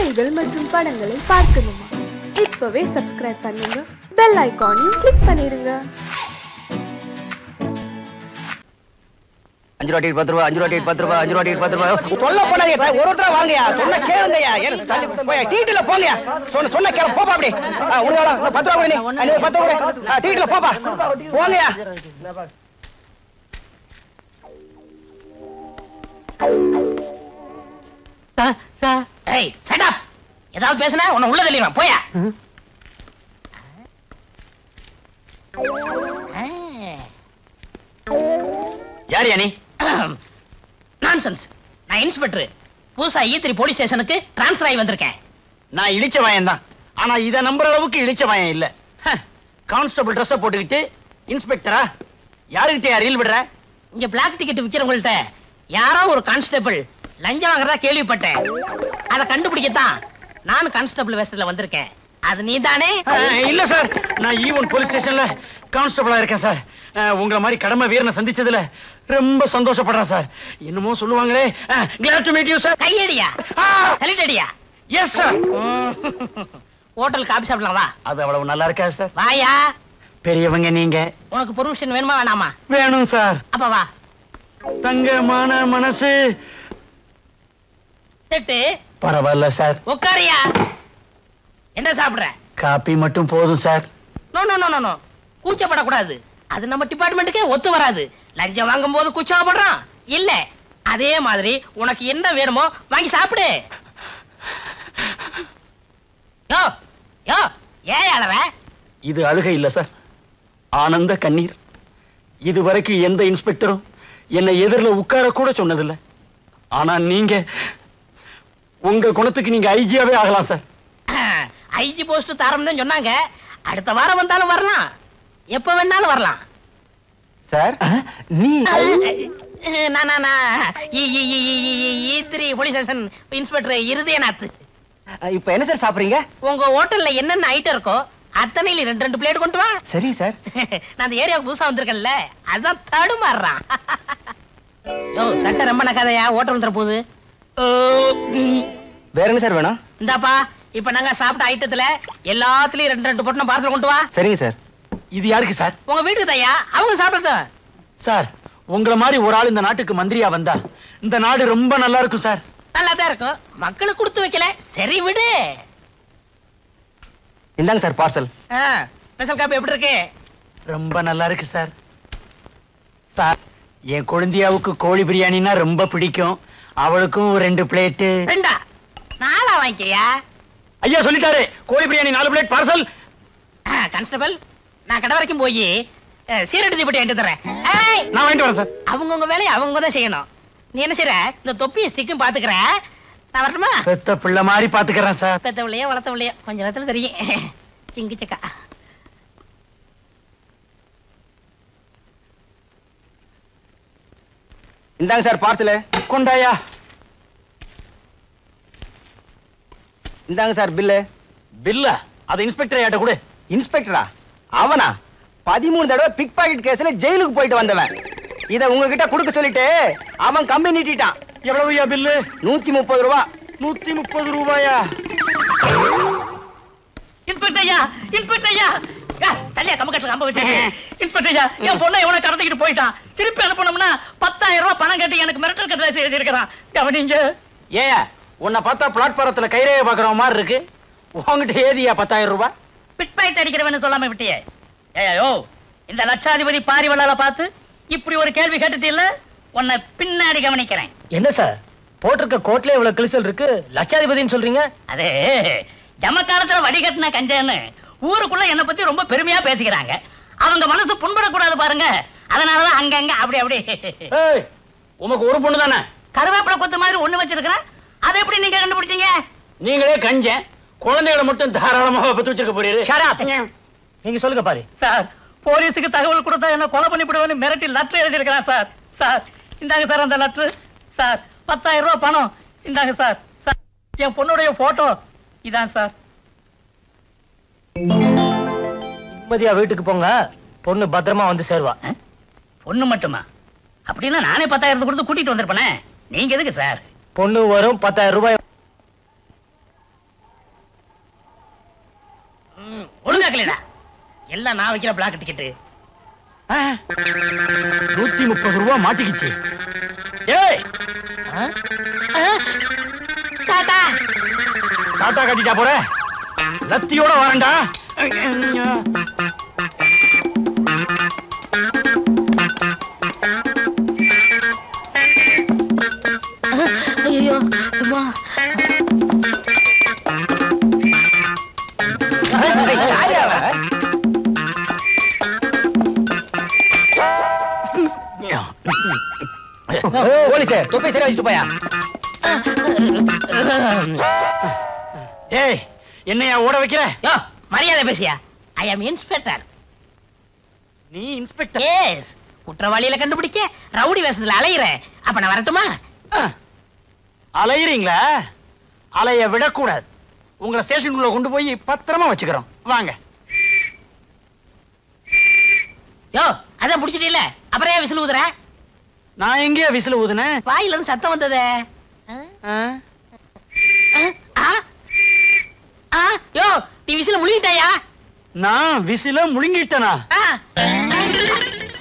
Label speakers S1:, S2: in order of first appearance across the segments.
S1: செய்திகள் மற்றும் படங்களை பார்க்கணுமா? இப்பவே சப்ஸ்கிரைப் பண்ணுங்க, பெல் ஐகானையும் கிளிக் பண்ணிருங்க.
S2: 5 ரூபாய் 10 ரூபாய் 5 ரூபாய் 10 ரூபாய் 5 ரூபாய் 10 ரூபாய் சொல்ல போனாங்க. ஒருத்தர வாங்கயா, சொன்ன கேளுங்கயா. எனக்கு தள்ளி போய் டீட்டில போங்கயா. சொன்ன கேளு, போப்பா அப்படி. உனக்கு 10 ரூபாய் நீ 10 ரூபாய் டீட்டில போப்பா, போங்கயா.
S3: சார் ஏய் ஷட் அப். ஏதாவது பேசுனா உன்னை உள்ள தள்ளிடுவேன், போயா.
S2: யார் நீ?
S3: நான்சென்ஸ். நான் இன்ஸ்பெக்டர். புதுசா E3 போலீஸ் ஸ்டேஷனுக்கு டிரான்ஸ்ஃபர் ஆகி வந்திருக்கேன்.
S2: நான் இழிச்ச வாயன் தான். ஆனா இத நம்புற அளவுக்கு இழிச்ச வாயன் இல்ல. கான்ஸ்டபிள் ட்ரெஸ் போட்டுக்கிட்டு இன்ஸ்பெக்டரா? யாருக்கிட்ட ரீல் விடுற?
S3: இங்க பிளாக் டிக்கெட் விக்கிறவங்கள்ட்ட யாரோ ஒரு கான்ஸ்டபிள் லஞ்சம் வாங்குறதா கேள்விப்பட்டேன். அதை கண்டுபிடிக்கத்தான் நான் கான்ஸ்டபிள் வேஷத்துல வந்திருக்கேன். அது நீதானே?
S2: இல்ல சார், நான் ஈவன் போலீஸ் ஸ்டேஷன்ல கான்ஸ்டபிளா இருக்கேன் சார். உங்களை மாதிரி கடமை வீரனை சந்திச்சதுல ரொம்ப சந்தோஷப்படுறேன் சார். என்னமோ சொல்லுவாங்களே, glad to meet you sir.
S3: கையடியா சலிட்டடியா?
S2: Yes sir.
S3: ஹோட்டல் காபி சாப்பிடலாம் வா.
S2: அது அவ்வளவு நல்லா இருக்கா சார்?
S3: வாயா.
S2: பெரியவங்க நீங்க.
S3: உனக்கு பெர்மிஷன் வேணுமா வேணாமா?
S2: வேணும் சார்.
S3: அப்ப வா.
S2: தங்கமான மனசு.
S3: செட்டு
S2: பரவாயில்ல சார்.
S3: உட்காரியா. என்ன சாப்பிடுற?
S2: காபி மட்டும் போதும் sir.
S3: No no no no, கூச்சப்படக்கூடாது. அது நம்ம டிபார்ட்மெண்ட்டுக்கே ஒத்து வராது. லஞ்சம் வாங்கும் போது கூச்சப்படுறான் இல்ல. அதே மாதிரி உனக்கு என்ன வேணுமோ வாங்கி சாப்பிடு. யோ யோ, ஏன் அழவ?
S2: இது அழுகை இல்ல சார், ஆனந்த கண்ணீர். இதுவரைக்கும் எந்த இன்ஸ்பெக்டரும் என்னை எதிரில் உட்கார கூட சொன்னதில்லை. ஆனா நீங்க உங்க குணத்துக்கு நீங்க ஐஜியாவே ஆகலாம் சார்.
S3: ஐஜி போஸ்ட் தாரம் தான் சொன்னாங்க. அடுத்த வாரம் வந்தாலும் வரலாம், எப்ப வேணாலும் வரலாம்
S2: சார். நீ
S3: E3 police station inspector Irudayanath.
S2: இப்ப என்ன சார் சாப்பிடுறீங்க?
S3: உங்க ஹோட்டல்ல என்னென்ன ஐட்டம் இருக்கோ அத்தனையில 2 பிளேட் கொண்டு வா.
S2: சரி சார்.
S3: நான் அந்த ஏரியாவுக்கு புதுசா வந்திருக்கேன்ல, அதான் தடுமாறுறான். யோ தட்ட ரொம்ப நக்காதையா, ஹோட்டல் வந்துற போகுது.
S2: வேற என்ன சார் வேணும்?
S3: இந்தாப்பா, இப்ப நாங்க சாப்பிட்ட ஐட்டத்துல எல்லாத்துலயும் 2 பொட்டணம் பார்சல் கொண்டு வா.
S2: சரிங்க சார். இது யாருக்கு சார்?
S3: உங்க வீட்டுக்கு தாயா, அவங்க சாப்பிடட்டும்.
S2: சார், உங்களை மாதிரி ஒரு ஆள் இந்த நாட்டுக்கு மந்திரியா வந்தா இந்த நாடு ரொம்ப நல்லா இருக்கும் சார்.
S3: நல்லா தான் இருக்கும். மக்களுக்கு கொடுத்து வைக்கல, சரி விடு.
S2: இந்தாங்க சார் பார்சல்.
S3: ஸ்பெஷல் காப்பி எப்படி இருக்கு?
S2: ரொம்ப நல்லா இருக்கு சார். சார், என் குழந்தையாவுக்கு கோழி பிரியாணினா ரொம்ப பிடிக்கும். அவளுக்கும் 2 பிளேட்.
S3: 2 4 வாங்கிக்கையா.
S2: ஐயா சொல்லிட்டாரு, கோழி பிரியாணி 4 பிளேட் பார்சல்.
S3: கான்ஸ்டபிள், நான் கடை வரைக்கும் போய் சீரடி தீப்பெட்டி வாங்கிட்டு தரேன்.
S2: நான் வாங்கிட்டு வரேன் சார்.
S3: அவங்கவுங்க வேலையை அவங்க தான் செய்யணும். நீ என்ன செய்யற? இந்த தொப்பியை ஸ்டிக்கும் பாத்துக்கிற. நான் வரட்டுமா?
S2: பெத்த பிள்ளை மாதிரி பாத்துக்கிறேன் சார்.
S3: பெத்தவளையோ வளர்த்தவளையோ கொஞ்ச நேரத்துல தெரியும். சிங்கி சக்கா.
S2: இந்தாங்க சார் பார்சல். கொண்டாயா. இந்தாங்க சார் பில்லு. பில்லா? அது இன்ஸ்பெக்டர் யாட்ட கொடு. இன்ஸ்பெக்டரா? அவனா? 13 தடவை பிக் பாக்கெட் கேஸ்ல ஜெயிலுக்கு போயிட்டு வந்தவன். இத உங்ககிட்ட கொடுக்க சொல்லிட்டு அவன் கம்பி நீட்டிட்டான். எவ்வளவுயா பில்லு? 130 ரூபாய். 130 ரூபாயா?
S3: இன்ஸ்பெக்டர் ஐயா, இன்ஸ்பெக்டர் ஐயா. தள்ளியா கம்பக்கட்டுல கம்ப வச்சு. இன்ஸ்பெக்டர் ஐயா, என் பொண்ணை எவனை கடத்திக்கிட்டு போயிட்டான். திருப்பி அனுப்பணும்னா 10,000 ரூபாய் பணம் கட்டி எனக்கு மிரட்டல் கட்ட எழுதிருக்கிறான். கவனிங்க.
S2: ஏயா, உன்னை பார்த்தா பிளாட்பாரத்துல கைரேய பாக்குற மாதிரி இருக்கு. உங்ககிட்ட ஏதியா 10,000 ரூபாய்?
S3: பிட் பாக்கெட் அடிக்கிறவன்னு சொல்லாம விட்டியே. ஏயோ, இந்த லட்சாதிபதி பாரிவளால பார்த்து இப்படி ஒரு கேள்வி கேட்டுட்டு இல்ல, உன்னை பின்னாடி கவனிக்கிறேன்.
S4: என்ன சார், போட்டிருக்க கோட்ல இவ்வளவு கிழிசல் இருக்கு, லட்சாதிபதினு சொல்றீங்க?
S3: அதே ஜமக்காலத்துல வடிகட்டின கஞ்சன்னு ஊருக்குள்ள என்ன பத்தி ரொம்ப பெருமையா பேசிக்கிறாங்க. அவங்க மனசு புண்படக்கூடாது பாருங்க. அதனாலதான் அங்கங்க அப்படி அப்படி.
S2: உமக்கு ஒரு பொண்ணு தானே?
S3: கருவேப்பிலை கொத்து மாதிரி ஒண்ணு வச்சிருக்கிறேன். அதை எப்படி நீங்க கண்டுபிடிச்சீங்க?
S2: நீங்களே கஞ்சன், குழந்தைகளை மட்டும் தாராளமாக பத்து வச்சிருக்க போறீங்க.
S4: நீங்க சொல்லுங்க பாரு.
S3: சார், போலீஸுக்கு தகவல் கொடுத்தா என்ன கொலை பண்ணிவிடுவேன்னு மிரட்டி லெட்டர் எழுதிருக்கிறான் சார். சார் இந்தாங்க சார் அந்த லெட்டர். சார் 10,000 ரூபாய் பணம் இந்தாங்க சார். சார், என் பொண்ணுடைய போட்டோ இதான் சார்.
S4: நிம்மதியா வீட்டுக்கு போங்க, பொண்ணு பத்திரமா வந்து சேருவா.
S3: பொண்ணு மட்டுமா? அப்படின்னா நானே 10,000 கொடுத்து கூட்டிட்டு வந்திருப்பேனே. நீங்க எதுக்கு சார்?
S4: பொண்ணு வரும், 10,000 ரூபாய்.
S3: பிளாக்லடா. எல்லாம் நான் வைக்கிற பிளாக் டிக்கெட்.
S2: 130 ரூபாய் மாட்டிக்கிச்சு. ஏய்
S3: டாடா
S2: டாடா கட்டிட்டா போற? லத்தியோட வரேன்டா.
S3: ஐயோ அம்மா.
S2: போலீஸே தொப்பை சரியா வச்சுட்டு போயா. ஏய் என்னையா ஓட வைக்கிற?
S3: மரியாதை பேசியா. ஐ அம் இன்ஸ்பெக்டர்.
S2: நீ இன்ஸ்பெக்டர்?
S3: எஸ். குற்றவாளியில கண்டுபிடிக்க ரவுடி வேஷத்துல அலையிறேன். அப்ப நான் வரட்டுமா?
S2: அலையிறீங்களா? அலைய விடக்கூடாது. உங்களை ஸ்டேஷனுக்குள்ள கொண்டு போய் பத்திரமா வச்சுக்கிறோம். வாங்க.
S3: யோ அதான் புடிச்சிட்டீல, அப்புறம் ஏன் விசில் ஊதுற?
S2: நான் எங்கேயா விசில் ஊதுனேன்?
S3: வாயில இருந்து சத்தம் வந்ததே. யோ நீ விசில முழுங்கிட்டாயா?
S2: நான் விசில முழுங்கிட்டனா?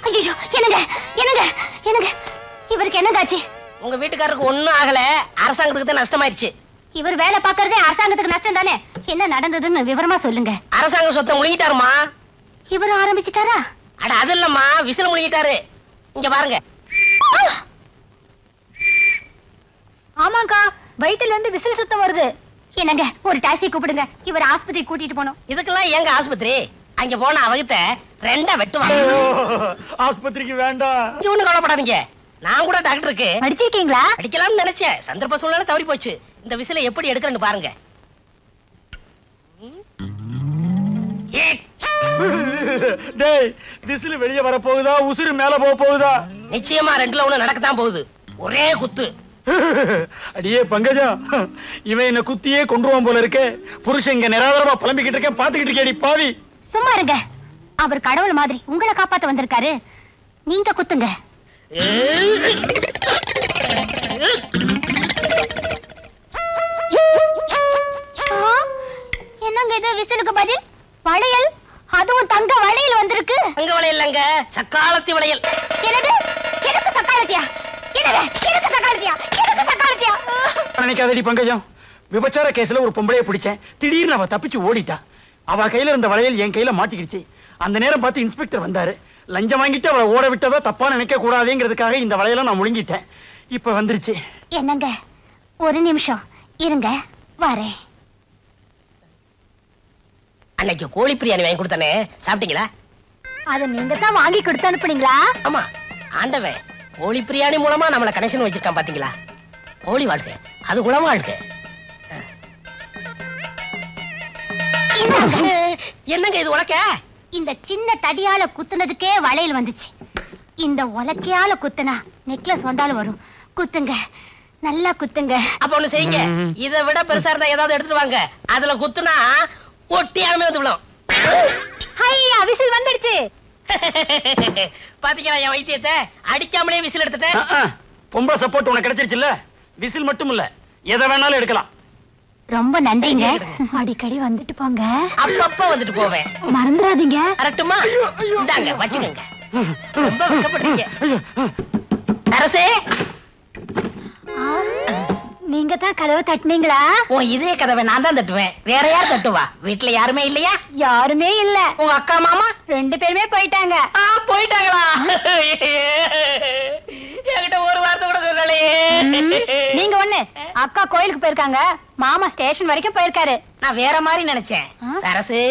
S5: ஐயோ என்னங்க என்னங்க என்னங்க, இவருக்கு என்னதாச்சு?
S3: உங்க வீட்டுக்காரருக்கு ஒண்ணும் ஆகல, அரசாங்கத்துக்கு தான் நஷ்டமாயிருச்சு.
S5: இவர் வேலை பார்க்கறதே அரசாங்கத்துக்கு நஷ்டம் தானே. என்ன நடந்ததுன்னு விவரமா சொல்லுங்க.
S3: அரசாங்க சொத்தை முழுங்கிட்டாருமா.
S5: இவரும் ஆரம்பிச்சிட்டாரா?
S3: அட அது இல்லம்மா, விசில் முழுங்கிட்டாரு. இங்க பாருங்க.
S5: ஆமாங்கா, வயித்துல இருந்து விசில் சத்தம் வருது. என்னங்க ஒரு டாக்ஸி கூப்பிடுங்க, இவர் ஆஸ்பத்திரி கூட்டிட்டு போனோம்.
S3: இதுக்கெல்லாம் எங்க ஆஸ்பத்திரி? அங்க போன அவகிட்ட ரெண்டா வெட்டுவாங்க.
S2: ஆஸ்பத்திரிக்கு வேண்டாம்.
S3: ஒண்ணு கவலைப்படாதீங்க, நான் கூட டாக்டருக்கு
S5: படிச்சிருக்கீங்களா?
S3: படிக்கலாம்னு நினைச்சேன், சந்தர்ப்ப சூழ்நிலை தவறி போச்சு. இந்த விசிலை எப்படி எடுக்கிறேன்னு பாருங்க.
S2: டேய் விசில் வெளிய வர போகுதா, உசுறு மேல போக போகுதா?
S3: நிச்சயமா ரெண்டுல ஒண்ணு நடக்கத்தான் போகுது. ஒரே குத்து.
S2: அடியே பங்கஜா, இவன் என்ன குத்தியே கொன்றுவான் போல இருக்கே. புருஷன் இங்க நிராதரமா புலம்பிக்கிட்டு இருக்கேன், பாத்துக்கிட்டு இருக்கேடி பாவி.
S5: சும்மா இருங்க, அவர் கடவுள் மாதிரி உங்களை காப்பாத்த வந்திருக்காரு. நீங்க குத்துங்க. என்னங்க இது விசிலுக்கு பதில்? வளையல், அதுவும் தங்க வளையல் வந்திருக்கு.
S3: தங்க வளையல் இல்லங்க, சக்காலத்தி வளையல்.
S5: என்னது? எனக்கு சக்காலத்தியா? எனக்கு சக்காலத்தியா? எனக்கு சக்காலத்தியா?
S2: நினைக்காதடி பங்கஜம், விபச்சார கேஸ்ல ஒரு பொம்பளைய பிடிச்சேன், திடீர்னு அவ தப்பிச்சு ஓடிட்டா. அவ கையில இருந்த வளையல் என் கையில மாட்டிக்கிடுச்சு. அந்த நேரம் பார்த்து இன்ஸ்பெக்டர் வந்தாரு. லஞ்சம் வாங்கிட்டு அவளை ஓட விட்டதா தப்பா நினைக்க கூடாதுங்கிறதுக்காக இந்த வளையலை நான் முழுங்கிட்டேன். இப்ப வந்துருச்சு.
S5: என்னங்க ஒரு நிமிஷம் இருங்க, வரேன்.
S3: அன்னைக்கு கோழி பிரியாணி வாங்கி கொடுத்தானே, சாப்பிட்டீங்களா?
S5: அத நீங்க தான் வாங்கி கொடுத்து அனுப்புனீங்களா?
S3: ஆமா, ஆண்டவன் கோழி பிரியாணி மூலமா நம்மள கனெக்ஷன் வச்சிருக்கான் பாத்தீங்களா? கோழி வாழ்க்கை அது குளமா வாழ்க்கை. என்னங்க இது உலக்க?
S5: இந்த சின்ன தடியால குத்துனதுக்கே வளையல் வந்துச்சு. இந்த உலக்கையால குத்துனா நெக்லஸ் வந்தாலும் வரும். குத்துங்க, நல்லா குத்துங்க.
S3: அப்ப ஒண்ணு செய்யுங்க, இதை விட பெருசா இருந்தா ஏதாவது எடுத்துட்டு வாங்க. அதுல குத்துனா ஒட்டியாமே வந்து விடும்.
S5: ஹையா, விசில் வந்துடுச்சு.
S3: பாத்தீங்களா என் வைத்தியத்தை? அடிக்காமலே விசில் எடுத்துட்டேன்.
S2: பொம்பளை சப்போர்ட் உனக்கு கிடைச்சிருச்சுல்ல. விசில் மட்டும் இல்ல, எதை வேணாலும் எடுக்கலாம்.
S5: ரொம்ப நன்றிங்க. அடிக்கடி வந்துட்டு போங்க.
S3: அப்பப்ப வந்துட்டு போவேன்,
S5: மறந்துடாதீங்க.
S3: கரெக்ட்டுமா? இந்தாங்க வச்சுக்கோங்க. ரொம்ப வெட்கப்படுறீங்க. அரசே,
S5: நீங்க தான் கதவை தட்டுனீங்களா?
S3: உன் இதே கதவை நான் தான் தட்டுவேன், வேற யார் தட்டுவா? வீட்டுல யாருமே இல்லையா?
S5: யாருமே இல்ல.
S3: உங்க அக்கா மாமா
S5: 2 பேருமே போயிட்டாங்க.
S3: போயிட்டாங்களா? என்கிட்ட ஒரு வார்த்தை கூட சொல்லலையே.
S5: நீங்க ஒண்ணு, அக்கா கோயிலுக்கு போயிருக்காங்க, மாமா ஸ்டேஷன் வரைக்கும் போயிருக்காரு.
S3: நான் வேற மாதிரி நினைச்சேன். சரசு,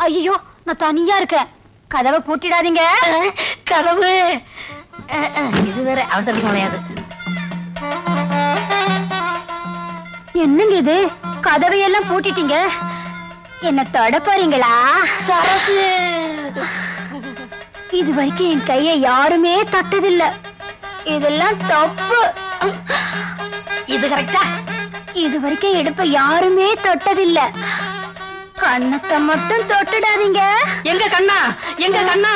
S5: ஐயோ நான் தனியா இருக்கேன், கதவை பூட்டிடாதீங்க.
S3: கதவு இது வேற அவசரத்துக்கு முடியாது.
S5: என்னங்க இது, கதவையெல்லாம் பூட்டிட்டீங்க, என்ன தொட போறீங்களா?
S3: சரசு,
S5: இது வரைக்கும் என் கையை யாருமே தட்டதில்ல, இதெல்லாம் தப்பு.
S3: இது கரெக்டா?
S5: இது வரைக்கும் இடுப்ப யாருமே தொட்டதில்ல, கண்ணத்தை மட்டும் தொட்டுடாதீங்க.
S3: எங்க கண்ணா, எங்க கண்ணா?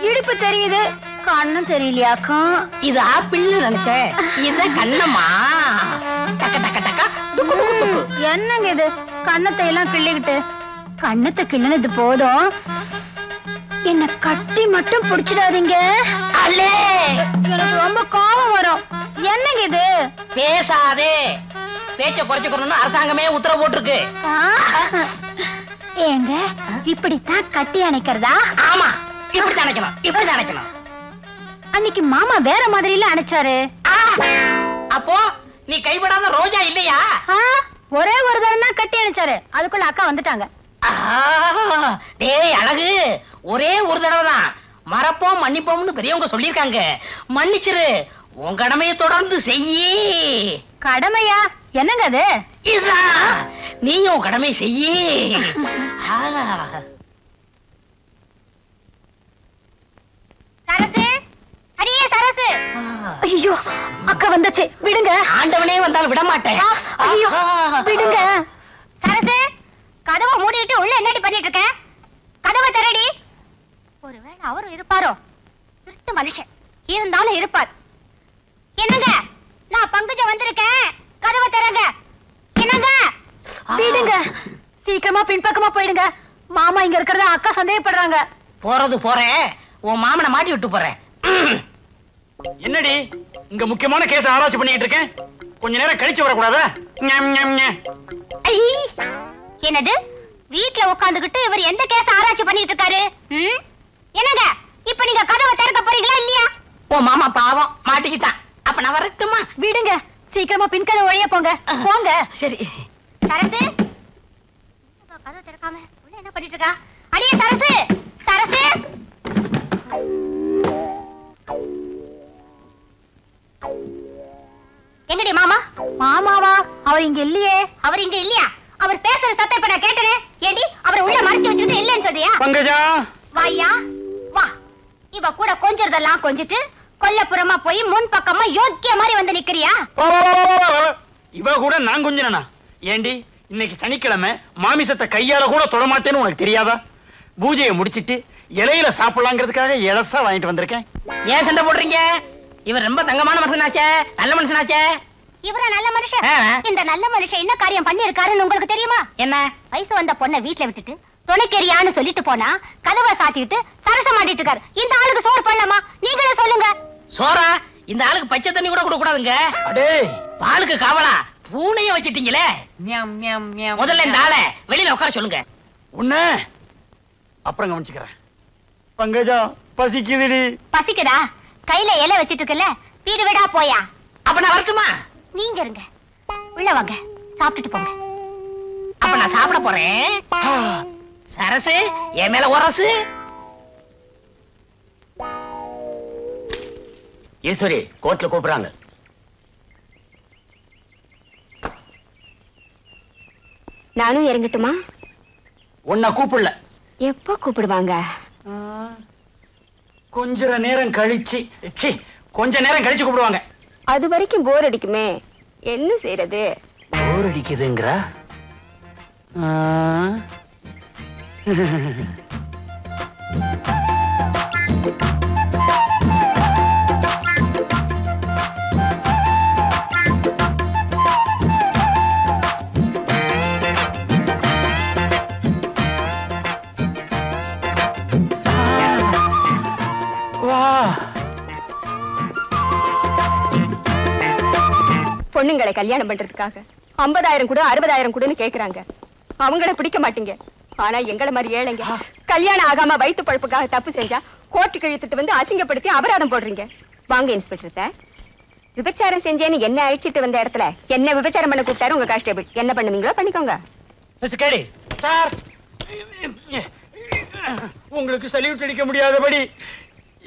S5: இடுப்பு தெரியுது, கண்ணும் தெரியலையாக்கும்.
S3: இது ஆப்பிள்னு நினைச்சேன், இது கண்ணம்மா. டக்க டக்க டக்க டுக்கு டுக்கு டுக்கு.
S5: என்னங்க இது, கண்ணத்தை எல்லாம் கிள்ளிக்கிட்டு கண்ணத்தை கிள்ளனது போதும், என்ன கட்டி மட்டும் பிடிச்சிடாதீங்க. எனக்கு ரொம்ப கோபம் வரும். என்னங்க இது?
S3: பேசாதே, பேச்ச குறைச்சுக்கணும்னு அரசாங்கமே உத்தரவு போட்டிருக்கு.
S5: ஏங்க இப்படித்தான் கட்டி அணைக்கிறதா?
S3: ஆமா, இப்படி அணைக்கணும், இப்படி அணைக்கணும்.
S5: அன்னைக்கு மாமா வேற மாதிரில அணைச்சாரு.
S3: அப்போ நீ கைவிடாத ரோஜா இல்லையா?
S5: ஒரே ஒரு தரம் தான் கட்டி அணைச்சாரு, அதுக்குள்ள அக்கா வந்துட்டாங்க.
S3: டேய் அழகு, ஒரே ஒரு தடவை தான், மறப்போம் மன்னிப்போம்னு பெரியவங்க சொல்லிருக்காங்க. மன்னிச்சிரு, உன் கடமையை தொடர்ந்து செய்யி.
S5: கடமையா? என்னங்க அது?
S3: இதுதான், நீயும் கடமை செய்யி.
S5: சரசு, அடியே சரசு. ஐயோ, அக்கா வந்தாச்சு, விடுங்க.
S3: ஆண்டவனே வந்தாலும் விட மாட்டேன்.
S5: ஐயோ, விடுங்க. சரசு, கதவை மூடிட்டு உள்ள என்னடி பண்ணிட்டு இருக்க? கதவை திறடி. ஒருவேளை அவரும் இருப்பாரோ? திருட்டு மனுஷன் இருந்தாலும் இருப்பார். என்னங்க, நான் பங்குஜம் வந்திருக்கேன், கதவை திறங்க. என்னங்க? விடுங்க, சீக்கிரமா பின்பக்கமா போயிடுங்க. மாமா இங்க இருக்கிறத அக்கா சந்தேகப்படுறாங்க.
S3: போறது போறேன், உன் மாமனை மாட்டி விட்டு போறேன்.
S2: என்னடி இங்க முக்கியமான கேஸ் ஆராய்ச்சி பண்ணிட்டு இருக்கேன், கொஞ்ச நேரம் கழிச்சு வரக்கூடாதா?
S5: என்னது? வீட்ல உட்காந்துக்கிட்டு இவர் எந்த கேஸ் ஆராய்ச்சி பண்ணிட்டு இருக்காரு? என்னங்க, இப்ப நீங்க கதவை திறக்க போறீங்களா இல்லையா?
S3: உன் மாமா பாவம் மாட்டிக்கிட்டான். அப்ப நான் வரட்டுமா?
S5: விடுங்க, சீக்கிரமா பின்கதை வழியா போங்க. போங்க.
S3: சரி.
S5: சரசு, கதவை திறக்காம உள்ள என்ன பண்ணிட்டு இருக்கா? அடியே சரசு, சரசு. எங்கடி மாமா? மாமாவா? அவர் இங்க இல்லையே. அவர் இங்க இல்லையா? அவர் பேசுற சத்தம் இப்ப நான் கேட்டனே. ஏடி, அவரை உள்ள மறைச்சு வச்சுட்டு இல்லன்னு சொல்றியா?
S2: பங்கஜா,
S5: வாயா வா. இவ கூட கொஞ்சறதெல்லாம் கொஞ்சிட்டு கொல்லப்புறமா போய் முன் பக்கமா யோக்கிய மாதிரி வந்து நிக்கிறியா?
S2: இவ கூட நான் கொஞ்சனா? ஏண்டி, இன்னைக்கு சனிக்கிழமை, மாமிசத்தை கையால கூட தொடமாட்டேன்னு உனக்கு தெரியாதா? பூஜையை முடிச்சிட்டு இலையில சாப்பிடலாங்கிறதுக்காக இலசா வாங்கிட்டு வந்திருக்கேன்.
S3: ஏன் சண்டை போடுறீங்க? இவர் ரொம்ப தங்கமான மனுஷனாச்சே, நல்ல மனுஷனாச்சே.
S5: இவரா நல்ல மனுஷன்? இந்த நல்ல மனுஷன் என்ன காரியம் பண்ணி இருக்காருன்னு உங்களுக்கு தெரியுமா?
S3: என்ன?
S5: வயசு வந்த பொண்ணை வீட்டுல விட்டுட்டு துணைக்கெரியான்னு சொல்லிட்டு போனா கதவை சாத்திட்டு சரசம் மாட்டிட்டு இருக்காரு. இந்த ஆளுக்கு சோறு பண்ணலாமா? நீங்களே சொல்லுங்க.
S3: சோரா? இந்த ஆளுக்கு பச்சை தண்ணி கூட கொடுக்க கூடாதுங்க.
S2: அடே,
S3: பாலுக்கு காவலா பூனைய வச்சிட்டீங்களே. முதல்ல இந்த ஆளை வெளியில உட்கார சொல்லுங்க.
S2: உன்ன அப்புறம் கவனிச்சுக்கிறேன். பங்கஜா, பசிக்குதுடி.
S5: பசிக்குதா? கையில இலை வச்சிட்டு இருக்கல, வீடு விடா போயா.
S3: அப்ப நான் வரட்டுமா?
S5: நீங்க இருங்க, உள்ள வாங்க, சாப்பிட்டுட்டு போங்க.
S3: அப்ப நான் சாப்பிட போறேன். சரசு, என் மேல உரசு.
S2: ஈஸ்வரி, கோர்ட்ல கூப்பிடுறாங்க.
S5: நானும் இறங்கட்டுமா?
S2: உன்னை கூப்பிடல.
S5: எப்போ கூப்பிடுவாங்க?
S2: கொஞ்ச நேரம் கழிச்சு, கொஞ்ச நேரம் கழிச்சு கூப்பிடுவாங்க.
S5: அது வரைக்கும் போர் அடிக்குமே, என்ன செய்யறது?
S2: போர் அடிக்குதுங்கிற?
S6: பொண்ணுங்களை கல்யாணம் பண்றதுக்காக 50,000 கூட 60,000 கூடன்னு கேக்குறாங்க. அவங்கள பிடிக்க மாட்டீங்க. ஆனா எங்களை மாதிரி ஏழைங்க கல்யாணம் ஆகாம வயிற்று பழப்புக்காக தப்பு செஞ்சா கோர்ட்டுக்கு இழுத்துட்டு வந்து அசிங்கப்படுத்தி அபராதம் போடுறீங்க. வாங்க இன்ஸ்பெக்டர் சார், விபச்சாரம் செஞ்சேன்னு என்ன அழிச்சிட்டு வந்த இடத்துல என்ன விபச்சாரம் பண்ண கூப்பிட்டாரு உங்க கான்ஸ்டேபிள். என்ன பண்ணுவீங்களோ பண்ணிக்கோங்க.
S2: சார், உங்களுக்கு சல்யூட் அடிக்க முடியாதபடி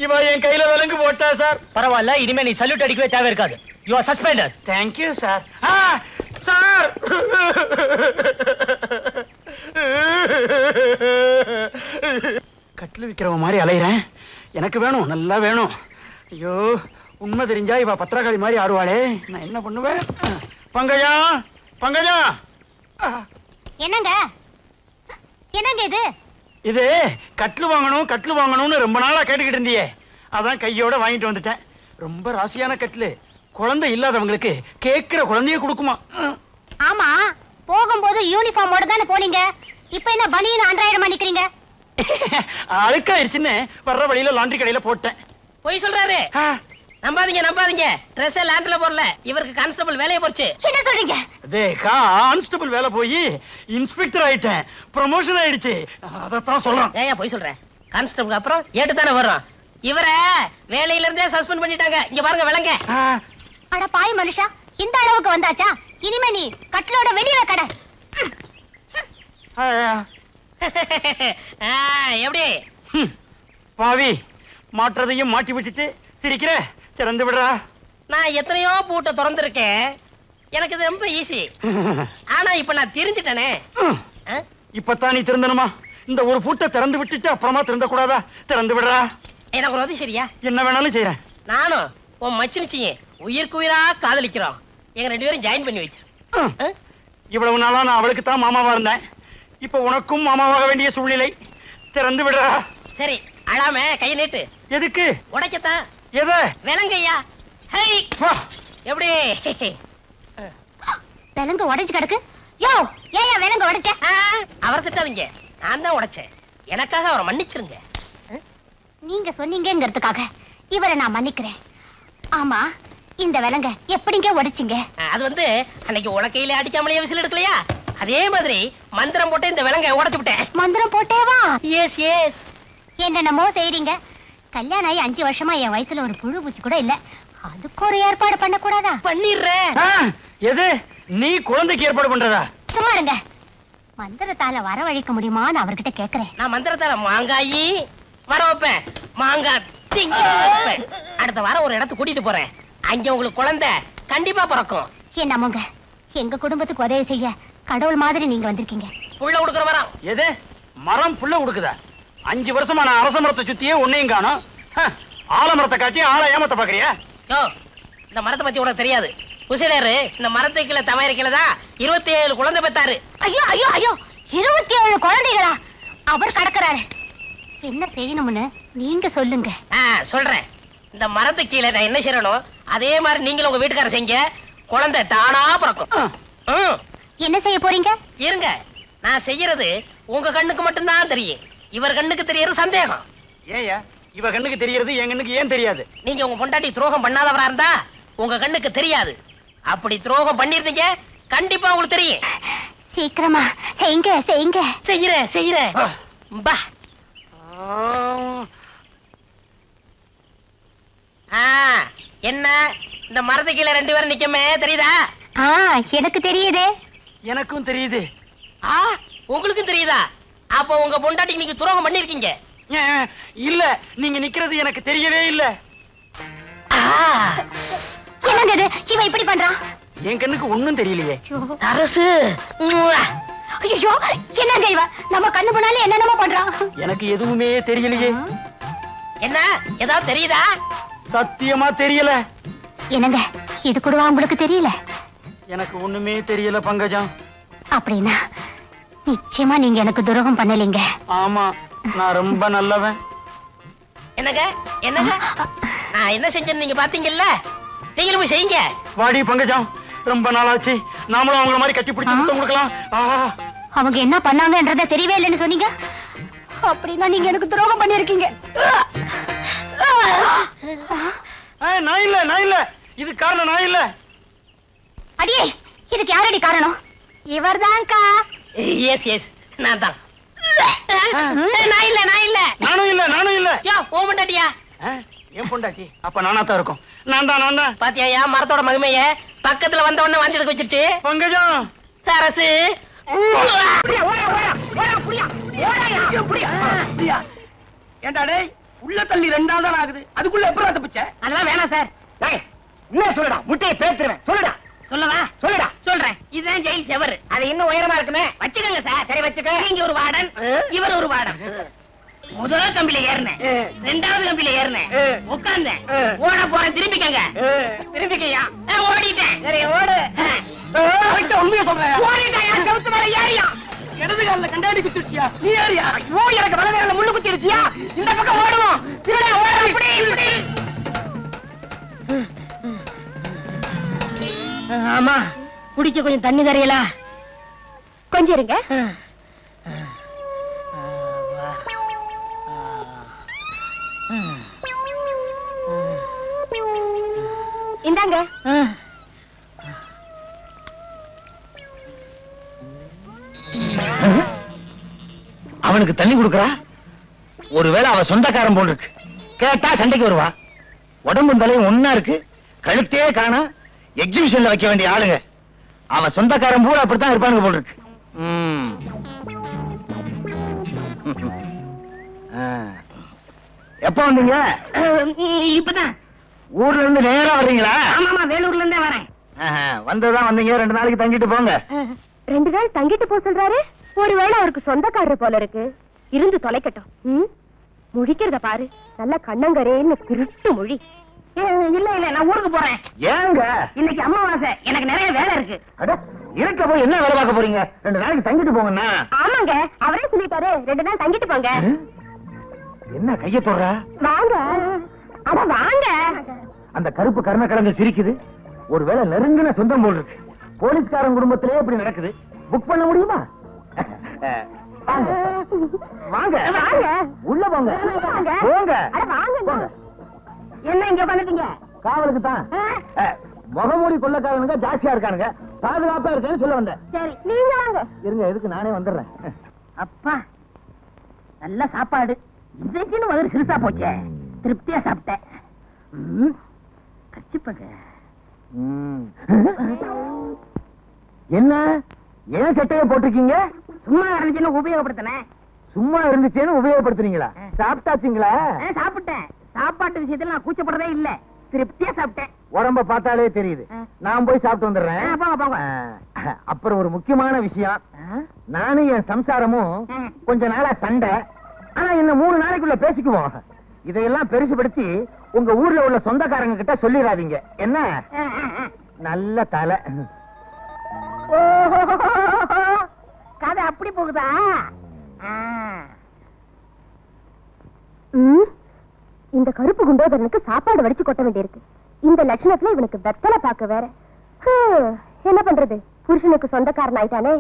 S2: இவ என் கையில விலங்கு போட்டா சார்.
S4: பரவாயில்ல, இனிமே நீ சல்யூட் அடிக்கவே தேவை இருக்காது. You are suspended.
S2: Thank you sir. Sir, கட்டில் விக்கிறவன் மாதிரி அலையிறேன். எனக்கு வேணும், நல்லா வேணும். ஐயோ, உண்மை தெரிஞ்சா இவ பத்திரகாளி மாதிரி ஆடுவாளே, நான் என்ன பண்ணுவேன்? பங்கஜா, பங்கஜா.
S5: என்னங்க என்னங்க இது?
S2: இது கட்டில் வாங்கணும், கட்டில் வாங்கணும்னு ரொம்ப நாளா கேட்டுக்கிட்டு இருந்தியே, அதான் கையோட வாங்கிட்டு வந்துட்டேன். ரொம்ப ராசியான கட்டில், குழந்தை இல்லாதவங்களுக்கு கேட்கிற குழந்தைய கொடுக்குமா.
S5: ஆமா, போகும்போது யூனிஃபார்மோட தானே போனீங்க. இப்ப என்ன பனியன் அன்றாயிரமா நிக்கிறீங்க?
S2: அழுக்காயிருச்சுன்னு வர்ற வழியில லாண்டரி கடையில போட்டேன்.
S3: போய் சொல்றாரு. நம்பாதீங்க. ட்ரெஸ் லாண்ட்ரில போடல, இவருக்கு கான்ஸ்டபிள் வேலையை போச்சு.
S5: என்ன சொல்றீங்க?
S2: கான்ஸ்டபிள் வேலை போய் இன்ஸ்பெக்டர் ஆயிட்டேன், ப்ரமோஷன் ஆயிடுச்சு. அதத்தான் சொல்றேன்.
S3: ஏன் போய் சொல்றேன்? கான்ஸ்டபிள் அப்புறம் ஏட்டு தானே வர்றோம். இவரை வேலையில இருந்தே சஸ்பெண்ட் பண்ணிட்டாங்க. இங்க பாருங்க விலங்க.
S5: அட பாய் மனுஷா, இந்த அளவுக்கு வந்தாச்சா? இனிமே நீ கட்டிலோட வெளியே கடை.
S3: எப்படி
S2: பாவி, மாற்றதையும் மாட்டி விட்டுட்டு சிரிக்கிற, திறந்து விடுறா.
S3: நான் எத்தனையோ பூட்டை திறந்திருக்கேன், எனக்கு இது ரொம்ப ஈஸி. ஆனா இப்ப நான் தெரிஞ்சிட்டேனே.
S2: இப்பதான் நீ திறந்தனுமா? இந்த ஒரு பூட்டை திறந்து விட்டுட்டு அப்புறமா திறந்த கூடாதா? திறந்து விடுறா.
S3: எனக்கு ஒரு உதவி சரியா?
S2: என்ன வேணாலும் செய்யறேன்.
S3: நானும் உன் மச்சினிச்சிங்க உயிருக்கு உயிரா காதலிக்கிறோம். எங்க 2 பேரும் ஜாயின் பண்ணி வச்சு.
S2: இவ்வளவு நாளா நான் அவளுக்கு தான் மாமாவா இருந்தேன். இப்ப உனக்கும் மாமாவாக வேண்டிய சூழ்நிலை. திறந்து விடுறா.
S3: சரி, அழாம கையை நீட்டு.
S2: எதுக்கு?
S3: உடைக்கத்தான்.
S2: எத?
S3: விலங்கையா. எப்படி
S5: விலங்கு உடைச்சு கிடக்கு? யோ, ஏயா விலங்கு உடைச்ச?
S3: அவரை திட்டாதீங்க, நான் தான் உடைச்சேன். எனக்காக அவரை மன்னிச்சிருங்க.
S5: நீங்க சொன்னீங்கிறதுக்காக இவரை நான் மன்னிக்கிறேன். ஆமா, இந்த விலங்க எப்படிங்க உடைச்சிங்க?
S3: அது வந்து அன்னைக்கு உலக்கையில அடிக்காமலேயே விசில் எடுக்கலையா, அதே மாதிரி மந்திரம் போட்டு இந்த விலங்க உடைச்சு விட்டேன்.
S5: மந்திரம் போட்டேவா?
S3: S S.
S5: என்னென்னமோ செய்றீங்க. கல்யாணம் ஆகி 5 வருஷமா என் வயசுல ஒரு புழு பூச்சி கூட இல்ல. அதுக்கு ஒரு ஏற்பாடு பண்ண கூடாதா?
S3: பண்ணிடுறேன்.
S2: எது? நீ குழந்தைக்கு ஏற்பாடு பண்றதா?
S5: சும்மா இருங்க. மந்திரத்தால வரவழைக்க முடியுமான்னு அவர்கிட்ட கேக்குறேன்.
S3: நான் மந்திரத்தால மாங்காயி வர வைப்பேன், மாங்காய் திங்க வைப்பேன். அடுத்த வாரம் ஒரு இடத்துக்கு கூட்டிட்டு போறேன். அங்க உங்களுக்கு குழந்தை கண்டிப்பா பிறக்கும்.
S5: என்னமோங்க, எங்க குடும்பத்துக்கு உதவி செய்ய கடவுள் மாதிரி நீங்க வந்திருக்கீங்க.
S3: புள்ள கொடுக்குற வரம்.
S2: எது? மரம் புள்ள கொடுக்குதா? 5 வருஷமா நான் அரச மரத்தை சுத்தியே ஒன்னையும் காணோம். ஆலமரத்தை காட்டி ஆளை ஏமாத்த பாக்குறியா?
S3: இந்த மரத்தை பத்தி உனக்கு தெரியாது. குசிலரு இந்த மரத்துக்கு கீழே தவறிக்கலதான் 27 குழந்தை பெத்தாரு.
S5: ஐயோ ஐயோ ஐயோ, 27 குழந்தைகளா? அவர் கடக்குறாரு. என்ன செய்யணும்னு நீங்க சொல்லுங்க.
S3: சொல்றேன். இந்த மரத்துக்கு கீழே நான் என்ன செய்யணும் அதே மாதிரி நீங்களும் உங்க வீட்டுக்காரர் செய்யுங்க. குழந்தை தானா பிறக்கும்.
S5: என்ன செய்ய போறீங்க?
S3: இருங்க, நான் செய்யறது உங்க கண்ணுக்கு மட்டும்தான் தெரியும். இவர் கண்ணுக்கு தெரியறது சந்தேகம்.
S2: ஏயா இவ கண்ணுக்கு தெரியறது என் கண்ணுக்கு ஏன் தெரியாது?
S3: நீங்க உங்க பொண்டாட்டி துரோகம் பண்ணாதவரா இருந்தா உங்க கண்ணுக்கு தெரியாது. அப்படி துரோகம் பண்ணிருந்தீங்க கண்டிப்பா உங்களுக்கு தெரியும்.
S5: சீக்கிரமா செய்யுங்க செய்யுங்க.
S3: செய்யறேன். பா. என்ன இந்த மரத்து கீழே 2 பேரும் நிக்கமே தெரியுதா?
S5: எனக்கு தெரியுதே.
S2: எனக்கும் தெரியுது.
S3: உங்களுக்கும் தெரியுதா? அப்ப உங்க பொண்டாட்டிக்கு நீங்க துரோகம் பண்ணிருக்கீங்க.
S2: இல்ல, நீங்க நிக்கிறது எனக்கு தெரியவே இல்ல.
S5: என்னங்க இது? இவன் இப்படி பண்றான்?
S2: என் கண்ணுக்கு ஒண்ணும் தெரியலையே.
S3: அரசு.
S5: ஐயோ, என்னங்க இவன் நம்ம கண்ணு முன்னாலே என்னென்னமோ பண்றான்?
S2: எனக்கு எதுவுமே தெரியலையே.
S3: என்ன ஏதாவது தெரியுதா?
S2: சத்தியமா தெரியல.
S5: என்னங்க இது கூடவா உங்களுக்கு தெரியல?
S2: எனக்கு ஒண்ணுமே தெரியல பங்கஜம்.
S5: அப்படின்னா நிச்சயமா நீங்க எனக்கு துரோகம் பண்ணலீங்க.
S2: ஆமா, நான் ரொம்ப நல்லவன்.
S3: என்னங்க நான் என்ன செஞ்சேன்னு நீங்க பாத்தீங்கல்ல, நீங்களும் போய் செய்யுங்க.
S2: வாடி பங்கஜம், ரொம்ப நாளாச்சு. நாமளும் அவங்கள மாதிரி கட்டி பிடிச்சு முத்தம் கொடுக்கலாம்.
S5: அவங்க என்ன பண்ணாங்கன்றத தெரியவே இல்லைன்னு சொன்னீங்க. அப்படின்னா நீங்க எனக்கு துரோகம் பண்ணிருக்கீங்க.
S2: நான் இல்ல, இது காரணம் நான் இல்ல.
S5: அடியே, இதுக்கு யாரடி காரணம்? இவர்தான்க்கா.
S3: எஸ் நான் தான். நான் இல்ல
S2: நானும் இல்ல.
S3: யோ, ஓ பொண்டாட்டியா?
S2: என் பொண்டாட்டி. அப்ப நானா தான் இருக்கும். நான் தான்.
S3: பாத்தியா மரத்தோட மகிமைய? பக்கத்துல வந்த உடனே வாந்தி எடுக்க வச்சிருச்சு.
S2: பங்கஜம்,
S3: அரசு.
S4: ஏண்டா டேய், உள்ள தள்ளி 2 நாள் தான் ஆகுது, அதுக்குள்ள எப்பறம் தப்பிச்ச?
S3: அதெல்லாம் வேணாம் சார்.
S4: என்ன சொல்லுடா, முட்டையை பேத்துறேன். சொல்லுடா.
S3: சொல்றேன். இதுதான் ஜெயில் செவர். அது இன்னும் உயரமா இருக்குமே. வச்சுக்கோங்க சார். சரி வச்சுக்க. நீங்க ஒரு வார்டன், இவர் ஒரு வார்டன். முதல் கம்பியில ஏறினேன், 2வது கம்பியில ஏறினேன், உட்கார்ந்தேன். ஓட போறேன், திரும்பிக்கங்க. திரும்பிக்கையா? ஓடிட்டேன். சரி ஓடு.
S4: உண்மையை சொல்றேன்.
S3: ஓடிட்டாயா? செவுத்து மேல ஏறியா?
S4: இடது காலில் கண்டாடி குத்திருச்சியா? நீ ஏறியா?
S3: ஐயோ, எனக்கு வலது காலில் முள்ளு குத்திருச்சியா? இந்த பக்கம் ஓடுவோம். திருட ஓட. இப்படி. ஆமா, குடிக்க கொஞ்சம் தண்ணி தரையலா?
S5: கொஞ்சம் இருங்க. இந்தாங்க.
S2: அவனுக்கு தண்ணி கொடுக்கறா. ஒருவேளை அவ சொந்தக்காரன் போல் இருக்கு. கேட்டா சண்டைக்கு வருவா. உடம்பும் தலையும் ஒன்னா இருக்கு. கழுத்தே காணா. எக்ஸிபிஷன்ல வைக்க வேண்டிய ஆளுங்க. அவன் சொந்தக்காரன் பூரா அப்படித்தான் இருப்பானுங்க போல் இருக்கு. எப்ப வந்தீங்க?
S4: இப்பதான்.
S2: ஊர்ல இருந்து நேரா வர்றீங்களா?
S4: ஆமாமா, வேலூர்ல இருந்தே வரேன்.
S2: வந்துதான் வந்தீங்க. 2 நாளைக்கு தங்கிட்டு போங்க.
S5: 2 நாள் தங்கிட்டு போக சொல்றாரு. ஒருவேளை அவருக்கு சொந்தக்காரர் போல இருக்கு. இருந்து தொலைக்கட்டும். முழிக்கிறத பாரு. நல்ல கண்ணங்கரேன்னு திருட்டு மொழி.
S4: இல்ல நான் ஊருக்கு போறேன்.
S2: ஏங்க?
S4: இன்னைக்கு அமாவாசை, எனக்கு நிறைய வேலை இருக்கு.
S2: இருக்க போய் என்ன வேலை பார்க்க போறீங்க? 2 நாளைக்கு தங்கிட்டு போங்கண்ணா.
S5: ஆமாங்க, அவரே சொல்லிட்டாரு 2 நாள் தங்கிட்டு போங்க.
S2: என்ன கைய தொடுற?
S5: வாங்க. அட வாங்க.
S2: அந்த கருப்பு கர்ண கிழங்கு சிரிக்குது. ஒருவேளை நெருங்கின சொந்தம் போல் இருக்கு. போலீஸ்காரன் குடும்பத்திலே இப்படி நடக்குது. புக் பண்ண முடியுமா? வாங்க
S5: வாங்க.
S2: உள்ள போங்க.
S5: வாங்க.
S2: போங்க.
S5: அட வாங்க.
S4: என்ன இங்க உட்காந்துட்டீங்க?
S2: காவலுக்கு தான். முகமூடி கொள்ளக்காரனுங்க ஜாஸ்தியா இருக்கானுங்க. பாதுகாப்பா இருக்கேன்னு சொல்ல வந்தேன்.
S5: சரி, நீங்க வாங்க.
S2: இருங்க, எதுக்கு நானே வந்துடுறேன்.
S4: அப்பா, நல்ல சாப்பாடு. இதுக்குன்னு வயிறு சிறுசா போச்சே. திருப்தியா சாப்பிட்டேன். கச்சிப்பங்க.
S2: என்ன ஏன் சட்டையை போட்டிருக்கீங்க?
S4: சும்மா இருந்துச்சுன்னு உபயோகப்படுத்தினேன்.
S2: சும்மா இருந்துச்சேன்னு உபயோகப்படுத்துறீங்களா? சாப்பிட்டாச்சுங்களா?
S4: சாப்பிட்டேன். சாப்பாட்டு விஷயத்துல நான் கூச்சப்படுறதே இல்ல. திருப்தியா சாப்பிட்டேன்.
S2: உடம்ப பார்த்தாலே தெரியுது. நான் போய் சாப்பிட்டு வந்துடுறேன்.
S4: போங்க போங்க.
S2: அப்புறம் ஒரு முக்கியமான விஷயம். நானும் என் சம்சாரமும் கொஞ்ச நாளா சண்டை. ஆனா இன்னும் 3 நாளைக்குள்ள பேசிக்குவோம். இதையெல்லாம் பெருசுபடுத்தி உங்க ஊர்ல உள்ள சொந்தக்காரங்க கிட்ட சொல்லிடாதீங்க. என்ன? நல்ல தலை.
S4: கதை அப்படி போகுதா?
S5: இந்த கருப்பு குண்டோதரனுக்கு சாப்பாடு வடிச்சு கொட்ட வேண்டியிருக்கு. இந்த லட்சணத்துல இவனுக்கு வெத்தலை பார்க்க வேற. என்ன பண்றது? புருஷனுக்கு சொந்தக்காரன் ஆயிட்டானே.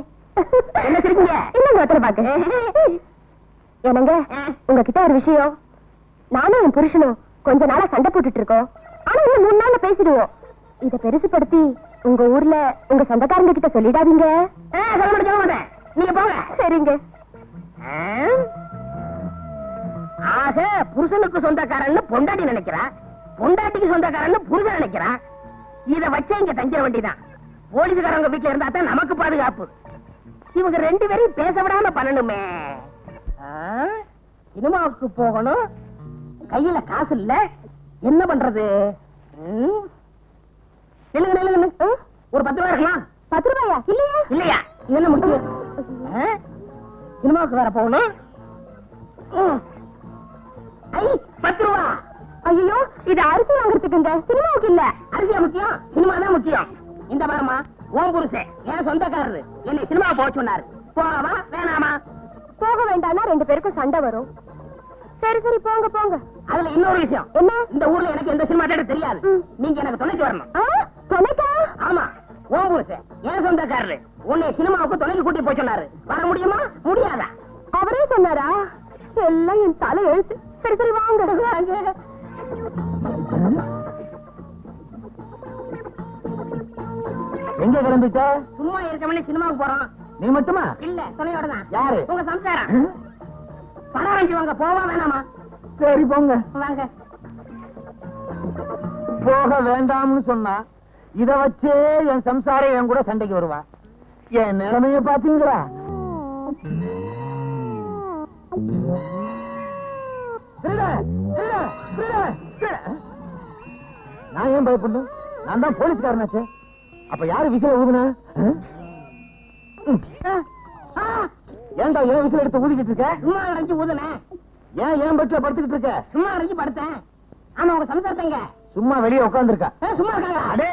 S4: என்ன சொல்றீங்க?
S5: இன்னும் வெத்தலை பாக்க. என்னங்க, உங்ககிட்ட ஒரு விஷயம். நானும் என் புருஷனும் கொஞ்ச நாளா சண்டை போட்டுட்டு இருக்கோம். ஆனா இன்னும் 3 நாள்ல பேசிடுவோம். இத பெருசுபடுத்தி உங்க ஊர்ல உங்க சொந்தக்காரங்க கிட்ட சொல்லிடாதீங்க.
S4: சொல்ல மாட்டேன். நீங்க போங்க.
S5: சரிங்க.
S4: ஆக புருஷனுக்கு சொந்தக்காரன்னு பொண்டாட்டி நினைக்கிறா, பொண்டாட்டிக்கு சொந்தக்காரன்னு புருஷன் நினைக்கிறா. இத வச்சே இங்க தங்கிட வேண்டியதான். போலீஸ்காரங்க வீட்டுல இருந்தா தான் நமக்கு பாதுகாப்பு. இவங்க 2 பேரையும் பேச விடாம பண்ணணுமே. சினிமாவுக்கு போகணும், கையில காசு இல்ல, என்ன பண்றது? ஒரு 10 ரூபாய் இருக்கலாம்.
S5: 10 ரூபாயா? இல்லையா?
S4: இல்லையா? இதெல்லாம் முக்கியம். சினிமாவுக்கு வேற போகணும். 10 ரூபா.
S5: ஐயோ, இது அரிசி வாங்குறதுக்குங்க, சினிமாவுக்கு இல்ல.
S4: அரிசியா முக்கியம்? சினிமா தான் முக்கியம். இந்த பாருமா, உன் புருஷன் என் சொந்தக்காரரு என்னை சினிமா போக சொன்னாரு. போகவா வேணாமா?
S5: போக வேண்டாம்னா 2 பேருக்கும் சண்டை வரும். சரி சரி, போங்க போங்க.
S4: அதுல இன்னொரு விஷயம்.
S5: என்ன?
S4: இந்த ஊர்ல எனக்கு எந்த சினிமா தேட்டர் தெரியாது. நீங்க எனக்கு துணைக்கு வரணும்.
S5: துணைக்கா?
S4: ஆமா, உன் புருஷன் என் சொந்தக்காரரு உன்னை சினிமாவுக்கு துணைக்கு கூட்டி போய் சொன்னாரு. வர முடியுமா முடியாதா?
S5: அவரே சொன்னாரா? எல்லாம் என் தலை எழுத்து. சரி சரி, வாங்க.
S2: எங்க கிளம்பிட்ட?
S4: சும்மா இருக்கவனே சினிமாவுக்கு போறோம்.
S2: நீ மட்டுமா?
S4: இல்ல, துணையோட தான்.
S2: யாரு?
S4: உங்க சம்சாரம். பணம் வாங்கி வாங்க. போவா வேணாமா?
S2: சரி போங்க.
S4: வாங்க.
S2: போக வேண்டாம்னு சொன்னா இத வச்சே என் சம்சாரம் என் கூட சண்டைக்கு வருவா. என் நிலைமைய பாத்தீங்களா? நான் ஏன் பயப்படணும்? நான் தான் போலீஸ்காரனாச்சே. அப்ப யாரு விசில ஊதுனா? ஏன்டா ஏன் விசில் எடுத்து ஊதிக்கிட்டு இருக்க?
S4: சும்மா அடைஞ்சு ஊதுனேன்.
S2: ஏன் பெட்ல படுத்துக்கிட்டு இருக்க?
S4: சும்மா அடைஞ்சு படுத்தேன். ஆமா, உங்க சம்சாரத்தைங்க
S2: சும்மா வெளியே உட்கார்ந்து இருக்கா?
S4: சும்மா இருக்காங்க.
S2: அடே,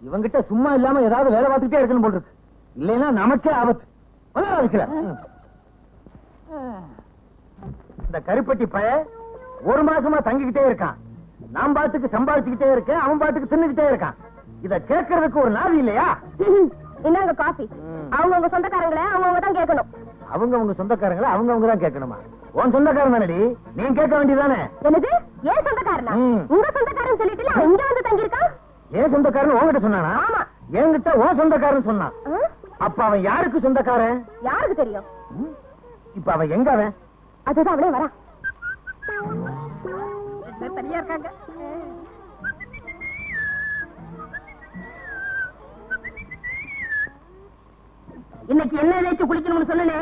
S2: இவங்கிட்ட சும்மா இல்லாம ஏதாவது வேலை பார்த்துட்டே இருக்கணும் போல் இருக்கு. இல்லைன்னா நமக்கே ஆபத்து. இந்த கருப்பட்டி பய 1 மாசமா தங்கிக்கிட்டே இருக்கான். நான் பாட்டுக்கு சம்பாதிச்சுக்கிட்டே இருக்கேன், அவன் பாட்டுக்கு தின்னுக்கிட்டே இருக்கான். இத கேட்கறதுக்கு ஒரு நாதி இல்லையா?
S5: இந்தாங்க காஃபி. அவங்க சொந்தக்காரங்களே அவங்க தான் கேட்கணும்.
S2: அவங்க சொந்தக்காரங்களை அவங்க தான் கேட்கணுமா? உன் சொந்தக்காரன் தானடி, நீ கேட்க வேண்டியதானே?
S5: என்னது ஏன் சொந்தக்காரனா? உங்க சொந்தக்காரன் சொல்லிட்டு அவன் இங்க வந்து தங்கி இருக்கான்.
S2: ஏன் சொந்தக்காரன் உன்கிட்ட சொன்னானா?
S5: ஆமா.
S2: என்கிட்ட உன் சொந்தக்காரன் சொன்னான். அப்ப அவன் யாருக்கு சொந்தக்காரன்?
S5: யாருக்கு தெரியும்?
S2: இப்ப அவன் எங்க? அவன்
S5: அதுதான் அவளே வரா. சரியா இருக்காங்க. இன்னைக்கு என்ன ஏதாச்சும் குளிக்கணும்னு சொன்னே,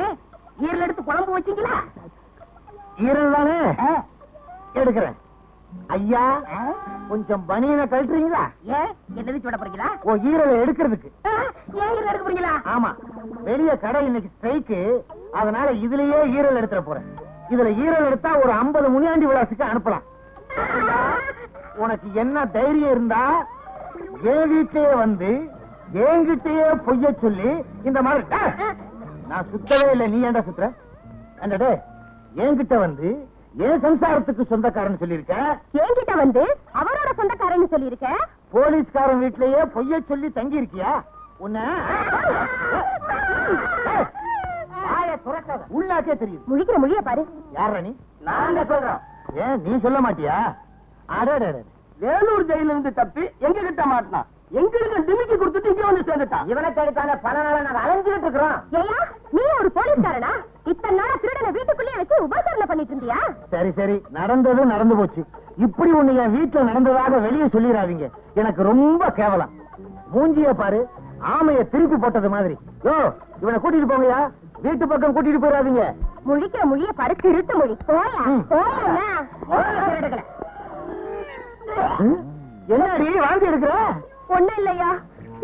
S5: ஈரல் எடுத்து குழம்பு வச்சீங்களா?
S2: ஈரல் தானே எடுக்கிறேன். ஐயா கொஞ்சம் பனியனை கழட்டுறீங்களா?
S5: ஏன் என்ன வச்சு விட போறீங்களா?
S2: ஓ, ஈரலை எடுக்கிறதுக்கு.
S5: ஏன் ஈரல் எடுக்க போறீங்களா?
S2: ஆமா, வெளிய கடை இன்னைக்கு ஸ்ட்ரைக்கு, அதனால இதுலயே ஈரல் எடுத்துற போறேன். இதுல ஈரல் எடுத்தா ஒரு 50 முனியாண்டி விலாசுக்கு அனுப்பலாம். உனக்கு என்ன தைரியம் இருந்தா என் வீட்லயே வந்து என்கிட்டயே பொய்ய சொல்லி இந்த மாதிரி நான் சுத்தவே இல்லை, நீ ஏன்டா சுத்துற? என்னடே, என்கிட்ட வந்து ஏன் சம்சாரத்துக்கு சொந்தக்காரன் சொல்லிருக்க,
S5: என்கிட்ட வந்து அவரோட சொந்தக்காரன்னு சொல்லிருக்க,
S2: போலீஸ்காரன் வீட்லயே பொய்ய சொல்லி தங்கி இருக்கியா? உன்ன உள்ளாக்கே தெரியுது.
S5: முழிக்கிற மொழிய பாரு.
S2: யார நீ?
S4: நாங்க சொல்றோம்.
S2: ஏன் நீ சொல்ல மாட்டியா?
S4: வேலூர் ஜெயில இருந்து தப்பி எங்க கிட்ட மாட்டினான், எங்களுக்கு டிமிக்கி கொடுத்துட்டு இங்க வந்து சேர்ந்துட்டான்.
S2: இவனை கேட்டான பல நாளா நாங்க அலைஞ்சுக்கிட்டு இருக்கிறோம்.
S5: ஏயா நீ ஒரு போலீஸ்காரனா? இத்தனை நாளா திருடனை வீட்டுக்குள்ளேயே வச்சு உபசரணை பண்ணிட்டு இருந்தியா?
S2: சரி சரி, நடந்தது நடந்து போச்சு. இப்படி ஒண்ணு என் வீட்டுல நடந்ததாக வெளியே சொல்லிடாதீங்க, எனக்கு ரொம்ப கேவலம். மூஞ்சிய பாரு, ஆமைய திருப்பி போட்டது மாதிரி. யோ, இவனை கூட்டிட்டு போங்கயா, வீட்டு பக்கம் கூட்டிட்டு போயிடாதீங்க.
S5: முழிக்கிற மொழிய பாரு, திருட்டு மொழி. போயா போயா.
S2: என்னடி வாந்தி எடுக்கிற?
S5: ஒண்ணும் இல்லையா,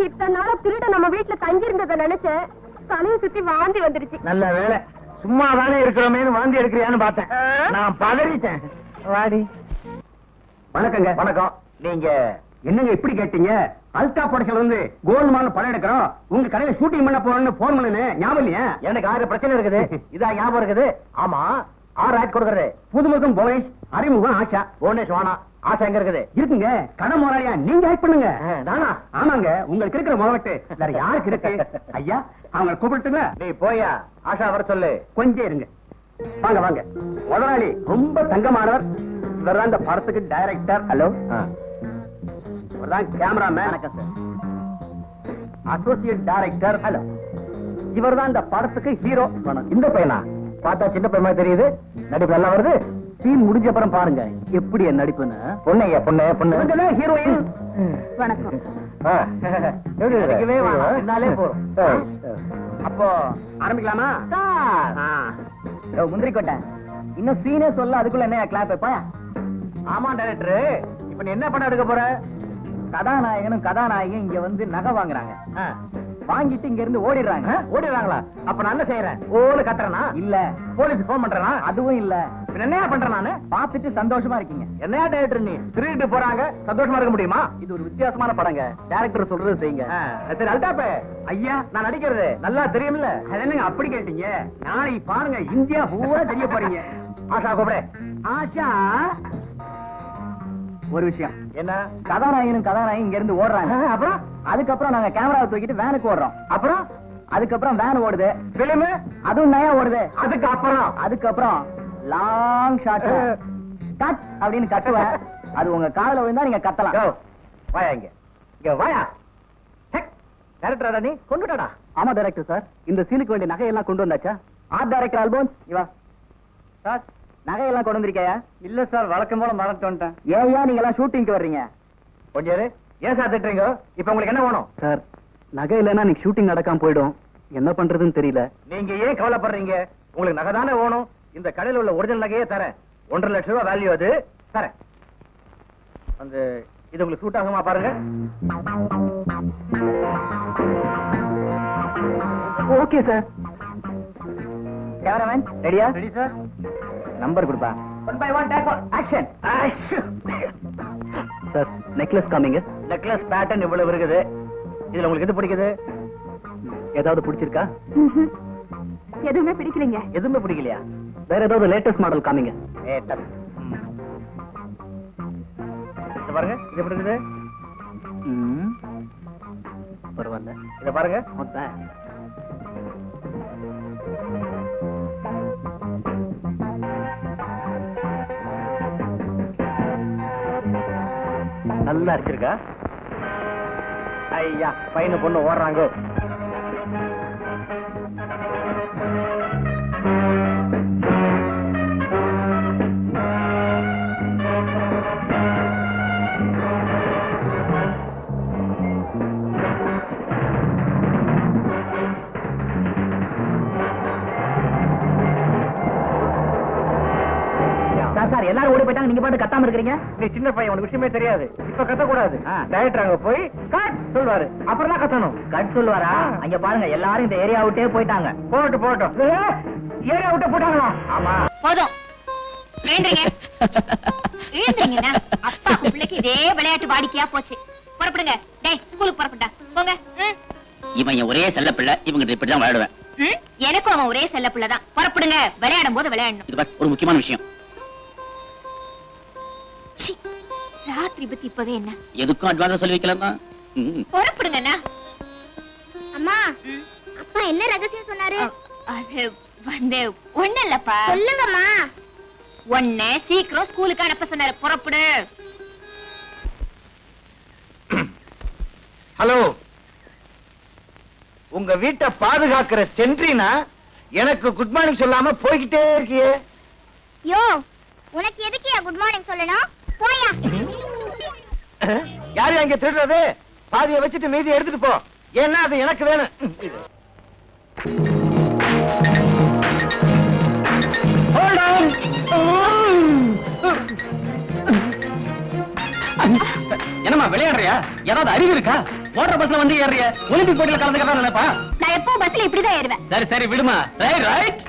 S5: இத்தனை நாளா திருட நம்ம வீட்டுல தங்கி இருந்ததை நினைச்சேன், தலையை சுத்தி வாந்தி வந்துருச்சு.
S2: நல்ல வேலை, சும்மா தானே இருக்கிறோமேனு வாந்தி எடுக்கிறியான்னு பார்த்தேன். நான் பதறிட்டேன். வாடி.
S7: வணக்கங்க. வணக்கம். நீங்க என்னங்க இப்படி கேட்டீங்க? அல்டா படத்துல இருந்து கோல்மால் படம் எடுக்கிறோம், உங்க கடையில ஷூட்டிங் பண்ண போறோம்னு போன் பண்ணனே, ஞாபகம் இல்லையா?
S2: எனக்கு 6 பிரச்சனை இருக்குது, இதா ஞாபகம் இருக்குது. ஆமா, 6 ஆட் கொடுக்கறது.
S7: புதுமுகம் புவனேஷ், அறிமுகம் ஆஷா.
S2: புவனேஷ் வானா, ஆசை எங்க இருக்குது?
S7: இருக்குங்க, கடை முதலாளியா நீங்க ஆக்ட் பண்ணுங்க.
S2: நானா?
S7: ஆமாங்க, உங்களுக்கு இருக்கிற முதலட்டு வேற யாருக்கு இருக்கு? ஐயா, அவங்க கூப்பிட்டுங்க.
S2: நீ போயா, ஆஷா வர சொல்லு.
S7: கொஞ்சம் இருங்க. வாங்க வாங்க. முதலாளி ரொம்ப தங்கமானவர். இவர்தான் இந்த படத்துக்கு டைரக்டர். ஹலோ. இவர்தான் கேமராமேன்.
S2: வணக்கம் சார்.
S7: Associate director. ஹலோ. இவர்தான் இந்த படத்துக்கு ஹீரோ.
S2: இந்த பையனா? பார்த்தா சின்ன பையமா தெரியுது, நடிப்பு நல்லா வருது.
S7: சீன் முடிஞ்ச அப்புறம் பாருங்க எப்படி என் நடிப்புன்னு.
S2: பொண்ணையா? பொண்ணு
S7: ஹீரோயின்.
S5: வணக்கம்.
S2: நடிக்கவே வேணாம், என்னாலே போறோம்.
S7: அப்போ ஆரம்பிக்கலாமா?
S2: முந்திரி கொட்டை, இன்னும் சீனே சொல்ல, அதுக்குள்ள என்ன கிளாப் வைப்பா? ஆமா டைரக்டர், இப்ப நீ என்ன படம் எடுக்க போற? கதாநாயகனும் கதாநாயகன் இங்க வந்து நகை வாங்குறாங்க, வாங்கிட்டு இங்க இருந்து ஓடிடுறாங்க. ஓடிடுறாங்களா? அப்ப நான் என்ன செய்யறேன்? ஓடு கத்துறனா? இல்ல. போலீஸ் போன் பண்றேனா? அதுவும் இல்ல. என்னையா பண்றேன் நானு? பாத்துட்டு சந்தோஷமா இருக்கீங்க. என்னையா டைரக்டர் நீ? திருட்டு போறாங்க, சந்தோஷமா இருக்க முடியுமா? இது ஒரு வித்தியாசமான படங்க, டைரக்டர் சொல்றது செய்யுங்க. சரி அல்டாப்பே ஐயா, நான் நடிக்கிறது நல்லா தெரியும்ல.
S7: என்னங்க அப்படி கேட்டீங்க? நாளைக்கு பாருங்க, இந்தியா பூரா தெரிய போறீங்க.
S2: ஆஷா கூப்பிடு.
S7: ஆஷா, ஒரு விஷயம்.
S2: என்ன?
S7: கதாநாயகனும் கதாநாயகன் இங்க இருந்து ஓடுறாங்க. அப்புறம் அதுக்கப்புறம் நாங்க கேமராவை தூக்கிட்டு வேனுக்கு ஓடுறோம். அப்புறம் அதுக்கப்புறம் வேன் ஓடுது, பிலிம் அதுவும் நயா ஓடுது. அதுக்கப்புறம் லாங் ஷாட் கட் அப்படின்னு கட்டுவேன். அது உங்க காதுல விழுந்தா நீங்க கத்தலாம்.
S2: வாயா இங்க வாயா. டைரக்டரா நீ? கொண்டுட்டாடா.
S7: ஆமா டைரக்டர் சார், இந்த சீனுக்கு வேண்டிய நகையெல்லாம் கொண்டு வந்தாச்சா? ஆர்ட் டைரக்டர் ஆல்போன்ஸ் இவா சார், நகையெல்லாம் கொண்டு வந்திருக்கையா? இல்ல சார், வழக்கம் போல மறந்து வந்துட்டேன். ஏயா நீங்க எல்லாம் ஷூட்டிங்க்கு வர்றீங்க?
S2: கொஞ்சம் ஏன் சார் திட்டுறீங்க? இப்ப உங்களுக்கு என்ன வேணும்?
S7: சார், நகை இல்லைன்னா நீங்க ஷூட்டிங் நடக்காம போயிடும், என்ன பண்றதுன்னு தெரியல.
S2: நீங்க ஏன் கவலைப்படுறீங்க? உங்களுக்கு நகை தானே வேணும். இந்த கடையில் உள்ள ஒரிஜினல் நகையே தரேன். 1.5 லட்சம் ரூபாய் வேல்யூ அது தரேன். அந்த இது உங்களுக்கு சூட் ஆகுமா பாருங்க.
S7: Okay sir. கேமராமேன் ரெடியா? Ready sir. நம்பர் கொடுப்பா.
S2: 1 by 1 take action.
S7: Sir, necklace காமிங்க.
S2: நெக்லஸ் பேட்டர்ன் இவ்வளவு இருக்குது. இதுல உங்களுக்கு எது பிடிக்குது?
S7: ஏதாவது பிடிச்சிருக்கா?
S5: எதுவுமே பிடிக்கலீங்க.
S2: எதுவுமே பிடிக்கலையா?
S7: வேற ஏதாவது லேட்டஸ்ட் மாடல் காமிங்க.
S2: இத பாருங்க, இது எப்படி இருக்குது?
S7: பரவாயில்ல.
S2: இத பாருங்க.
S7: நல்லா அடிச்சிருக்கா. ஐயா பையனு பொண்ணு ஓடுறாங்க.
S4: சார் எல்லாரும் ஓடி போயிட்டாங்க, நீங்க பாட்டு கத்தாம இருக்கீங்க.
S7: நீ சின்ன பையன், உனக்கு விஷயமே தெரியாது. இப்ப கத்த கூடாது. டைரக்டர் அங்க போய் கட் சொல்வாரு, அப்புறம் தான் கத்தணும்.
S4: கட் சொல்லுவாரா? அங்க பாருங்க எல்லாரும் இந்த ஏரியா விட்டே போயிட்டாங்க.
S7: போட்டோம் ஏரியா விட்டு போட்டாங்களா?
S4: ஆமா
S5: போதும் எழுந்துறீங்க. அப்பா பிள்ளைக்கு இதே விளையாட்டு வாடிக்கையா போச்சு. புறப்படுங்க. டேய் ஸ்கூலுக்கு புறப்பட்டா போங்க.
S3: இவன் ஒரே செல்ல பிள்ளை, இவங்க இப்படிதான் விளையாடுவேன்.
S5: எனக்கும் அவன் ஒரே செல்ல பிள்ளைதான். புறப்படுங்க. விளையாடும் போது விளையாடணும்.
S3: இது ஒரு முக்கியமான விஷயம்.
S5: ராத்திரி பத்தி இப்பவே என்ன
S3: எதுக்கும் அட்வான்ஸா சொல்லி வைக்கலாம்.
S5: புறப்படுங்கண்ணா. அம்மா அப்பா என்ன ரகசியம் சொன்னாரு? அது வந்து ஒண்ணு இல்லப்பா. சொல்லுங்கம்மா. ஒண்ணு சீக்கிரம் ஸ்கூலுக்கு அனுப்ப சொன்னாரு. புறப்படு.
S2: ஹலோ, உங்க வீட்டை பாதுகாக்கிற சென்ட்ரினா எனக்கு குட் மார்னிங் சொல்லாம போய்கிட்டே இருக்கியே.
S5: யோ உனக்கு எதுக்கு குட் மார்னிங் சொல்லணும்? போயா.
S2: யாரு அங்க திருடுறது? பாதியை வச்சுட்டு மீதி எடுத்துட்டு போ. ஏன்னா அது எனக்கு வேணும்.
S3: என்னமா விளையாடுறியா? ஏதாவது அறிவு இருக்கா? ஓடுற பஸ்ல வந்து ஏறிய ஒலிம்பிக் போட்டியில கலந்துக்கிறதா நினைப்பா?
S5: நான் எப்போ பஸ்ல இப்படிதான் ஏறுவேன்.
S3: சரி சரி விடுமா. ரைட்.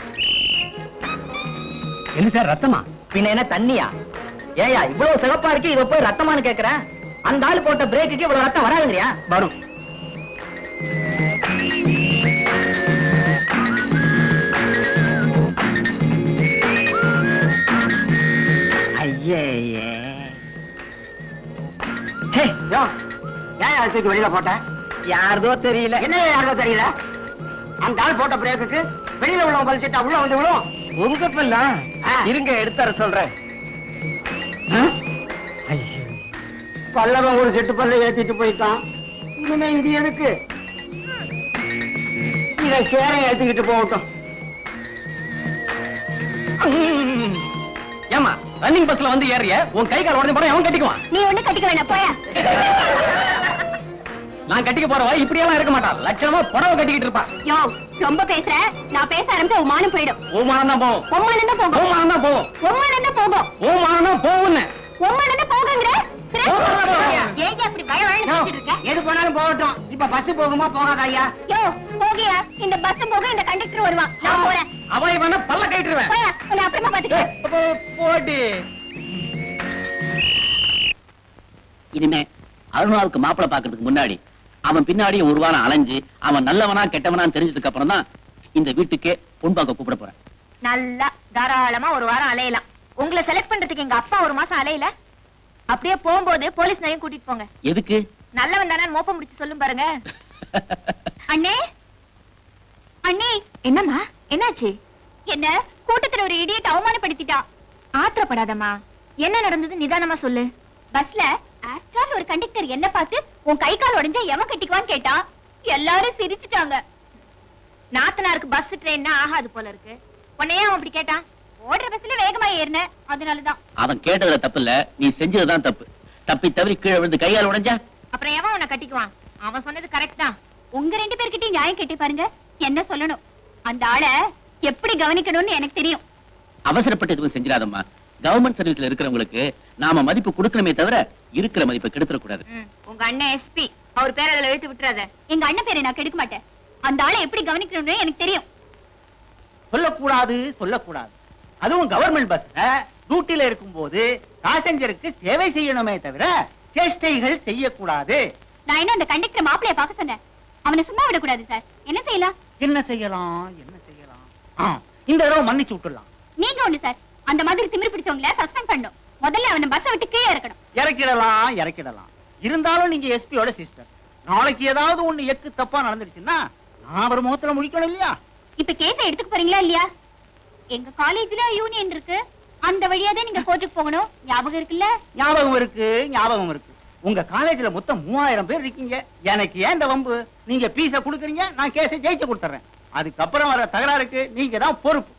S3: என்ன சார் ரத்தமா?
S4: பின்ன என்ன தண்ணியா? ஏயா இவ்வளவு சிவப்பா இருக்கு, இத போய் ரத்தமானு கேக்குறேன். அந்த ஆளு போட்ட பிரேக்குக்கு இவ்வளவு ரத்தம் வராதுங்கறியா?
S3: வரும்.
S4: ஐயே
S2: ஏன் வெளியில போட்ட?
S4: யாரதோ தெரியல.
S2: என்ன யாரோ தெரியல? அந்த ஆள் போட்ட பிரேக்குக்கு வெளியில உள்ள பலிச்சிட்டா உள்ள வந்து விழும்.
S4: உங்க பிள்ள
S2: இருங்க எடுத்தார சொல்றேன். பல்லவன் ஒரு செட்டு பல்ல ஏத்திட்டு போயிட்டான். இனிமே இது எதுக்கு? இத சேர ஏத்திக்கிட்டு போகட்டும்.
S3: ஏமா ரன்னிங் பஸ்ல வந்து ஏறிய உன் கை கால் உடஞ்சு போற அவன் கட்டிக்குவான்.
S5: நீ ஒண்ணு கட்டிக்க வேணாம். போயா.
S3: நான் கட்டிக்க போறவா இப்படி எல்லாம் இருக்க மாட்டான். லட்சணமா புடவை கட்டிக்கிட்டு இருப்பா.
S5: யோ ரொம்ப பேசுற. நான் பேச ஆரம்பிச்சா உன் மானம் போயிடும்.
S3: ஓமானம் தான் போகும்.
S5: உம்மானம் தான் போகும்.
S3: ஓமானம் தான் போகும்.
S5: உம்மானம் தான் போகும்.
S3: ஓமானம் தான் போகும்னு.
S5: உம்மானம் தான் போகுங்கற. ஏன் அப்படி பயவழன்னு பேசிட்டு இருக்க?
S4: எது போனாலும் போகட்டும். இப்ப பஸ் போகுமா போகாதா ஐயா?
S5: யோ போகியா. இந்த பஸ் போக இந்த கண்டக்டர் வருவான். நான் போறேன்.
S3: அவன் இவன பல்ல கட்டிடுவேன்.
S5: போயா. நான் அப்புறமா பாத்துக்கிறேன்.
S3: போடி. இனிமே அருணாவுக்கு மாப்பிளை பாக்குறதுக்கு முன்னாடி அவன் பின்னாடி ஒரு வாரம் அலைஞ்சு அவன் நல்லவனா கெட்டவனா தெரிஞ்சதுக்கு அப்புறம் தான் இந்த வீட்டுக்கே பொன் பார்க்க கூப்பிட போறேன்.
S5: நல்லா தாராளமா ஒரு வாரம் அலையலாம். உங்களை செலக்ட் பண்றதுக்கு எங்க அப்பா ஒரு மாசம் அலையல. அப்படியே போகும்போது போலீஸ் நையும் கூட்டிட்டு போங்க.
S3: எதுக்கு?
S5: நல்லவன் தானே மோப்பம் முடிச்சு சொல்லும் பாருங்க. அண்ணே அண்ணே. என்னம்மா என்னாச்சு? என்ன கூட்டத்துல ஒரு இடியட் அவமானப்படுத்திட்டா. ஆத்திரப்படாதம்மா. என்ன நடந்தது நிதானமா சொல்லு. பஸ்ல ஆக்சுவல் ஒரு கண்டக்டர் என்ன பார்த்து உன் கை கால் உடைஞ்சா எவன் கட்டிக்குவான்னு கேட்டா. எல்லாரும் சிரிச்சுட்டாங்க. நாத்தனாருக்கு பஸ் ட்ரெயின்னா ஆகாது போல இருக்கு. உன்னையே அவன் அப்படி கேட்டான். ஓடுற பஸ்ல வேகமா ஏறின அதனாலதான்.
S3: அவன் கேட்டதுல தப்பு இல்ல, நீ செஞ்சதுதான் தப்பு. தப்பி தவறி கீழே விழுந்து கையால் உடைஞ்சா
S5: அப்புறம் எவன் உன்னை கட்டிக்குவான்? அவன் சொன்னது கரெக்ட் தான். உங்க ரெண்டு பேர்கிட்டயும் நியாயம் கேட்டு பாருங்க. என்ன சொல்லணும்? அந்த ஆளை எப்படி கவனிக்கணும்னு எனக்கு தெரியும்.
S3: அவசரப்பட்டு எதுவும் செஞ்சிடாதம்மா. கவர்மெண்ட் சர்வீஸ்ல இருக்கிறவங்களுக்கு நாம மதிப்பு கொடுக்கணுமே தவிர இருக்கிற மதிப்பை கெடுத்துடக்கூடாது.
S5: உங்க அண்ணன் எஸ்பி அவர் பேரை அதுல எழுத்து விட்டுறாத. எங்க அண்ணன் பேரை நான் கெடுக்க மாட்டேன். அந்த ஆளை எப்படி கவனிக்கணும்னு எனக்கு தெரியும்.
S2: சொல்லக்கூடாது சொல்லக்கூடாது. அதுவும் கவர்மெண்ட் பஸ்ல டியூட்டில இருக்கும்போது பாசஞ்சருக்கு சேவை செய்யணுமே தவிர சேஷ்டைகள் செய்யக்கூடாது.
S5: நான் என்ன அந்த கண்டக்டர் மாப்பிளைய பார்க்க சொன்னேன். அவனை சும்மா விடக்கூடாது சார். என்ன செய்யலாம்?
S2: என்ன செய்யலாம் என்ன செய்யலாம்? இந்த தடவை மன்னிச்சு விட்டுடலாம்.
S5: நீங்க ஒண்ணு சார், அந்த மாதிரி திமிரு பிடிச்சவங்கள சஸ்பெண்ட் பண்ணும். முதல்ல அவனை பஸ்ஸை விட்டு கீழே இறக்கணும்.
S2: இறக்கிடலாம். இருந்தாலும் நீங்க எஸ்பியோட சிஸ்டர். நாளைக்கு ஏதாவது ஒண்ணு எக்கு தப்பா நடந்துருச்சுன்னா நான் ஒரு முகத்துல முடிக்கணும் இல்லையா?
S5: இப்ப கேஸ எடுத்துக்க போறீங்களா இல்லையா? எங்க காலேஜ்ல யூனியன் இருக்கு. அந்த வழியா தான் நீங்க கோர்ட்டுக்கு போகணும். ஞாபகம் இருக்குல்ல?
S2: ஞாபகம் இருக்கு.
S8: உங்க காலேஜ்ல மொத்தம் 3000 பேர் இருக்கீங்க. எனக்கு ஏன் இந்த வம்பு? நீங்க பீஸ குடுக்குறீங்க, நான் கேஸை ஜெயிச்சு கொடுத்துறேன். அதுக்கப்புறம் வர தகராறுக்கு நீங்க தான் பொறுப்பு.